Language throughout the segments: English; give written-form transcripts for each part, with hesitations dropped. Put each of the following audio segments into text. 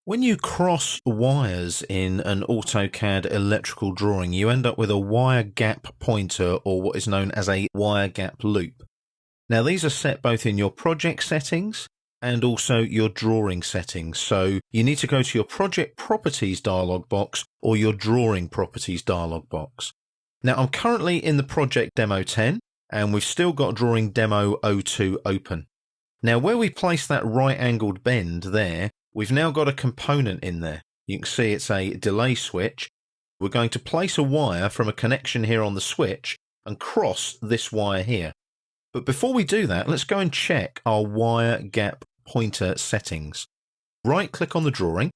When you cross wires in an AutoCAD electrical drawing, you end up with a wire gap pointer, or what is known as a wire gap loop. Now, these are set both in your project settings and also your drawing settings. So you need to go to your project properties dialog box or your drawing properties dialog box. Now, I'm currently in the project demo 10 and we've still got drawing demo 02 open. Now, where we place that right angled bend there, we've now got a component in there. You can see it's a delay switch. We're going to place a wire from a connection here on the switch and cross this wire here. But before we do that, let's go and check our wire gap pointer settings. Right click on the drawing,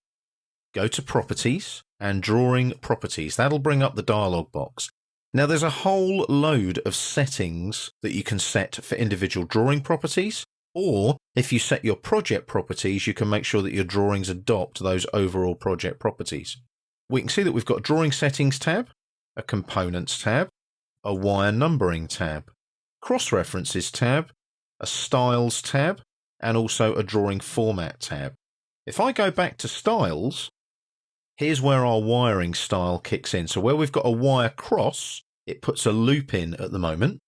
go to properties and drawing properties. That'll bring up the dialog box. Now there's a whole load of settings that you can set for individual drawing properties, or if you set your project properties, you can make sure that your drawings adopt those overall project properties. We can see that we've got drawing settings tab, a components tab, a wire numbering tab, cross-references tab, a styles tab, and also a drawing format tab. If I go back to styles, here's where our wiring style kicks in. So where we've got a wire cross, it puts a loop in at the moment.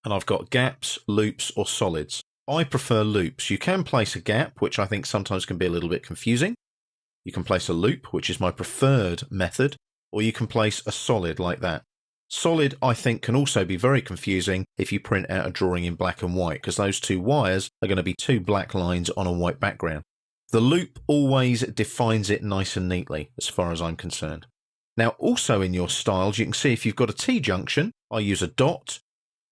And I've got gaps, loops, or solids. I prefer loops. You can place a gap, which I think sometimes can be a little bit confusing. You can place a loop, which is my preferred method, or you can place a solid like that. Solid, I think, can also be very confusing if you print out a drawing in black and white, because those two wires are going to be two black lines on a white background. The loop always defines it nice and neatly, as far as I'm concerned. Now, also in your styles, you can see if you've got a T-junction, I use a dot,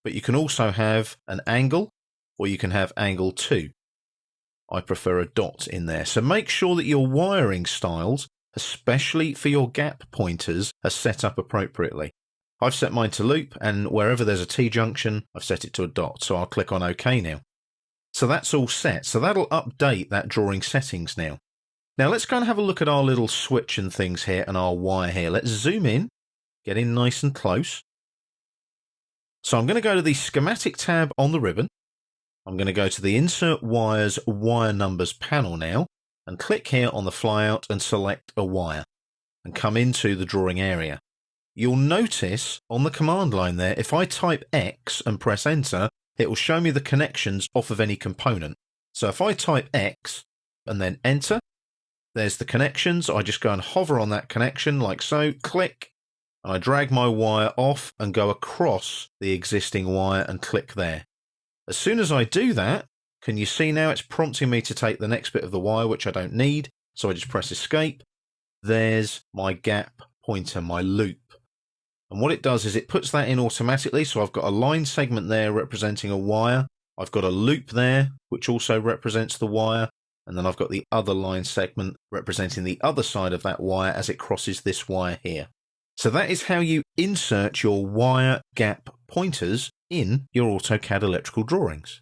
but you can also have an angle, or you can have angle 2. I prefer a dot in there. So make sure that your wiring styles, especially for your gap pointers, are set up appropriately. I've set mine to loop, and wherever there's a T-junction, I've set it to a dot, so I'll click on OK now. So that's all set, so that'll update that drawing settings now. Now let's go and have a look at our little switch and things here and our wire here. Let's zoom in, get in nice and close. So I'm going to go to the schematic tab on the ribbon. I'm going to go to the Insert Wires Wire Numbers panel now, and click here on the flyout and select a wire, and come into the drawing area. You'll notice on the command line there, if I type X and press enter, it will show me the connections off of any component. So if I type X and then enter, there's the connections. I just go and hover on that connection like so, click, and I drag my wire off and go across the existing wire and click there. As soon as I do that, can you see now it's prompting me to take the next bit of the wire, which I don't need. So I just press escape. There's my gap pointer, my loop. And what it does is it puts that in automatically. So I've got a line segment there representing a wire. I've got a loop there, which also represents the wire. And then I've got the other line segment representing the other side of that wire as it crosses this wire here. So that is how you insert your wire gap pointers in your AutoCAD electrical drawings.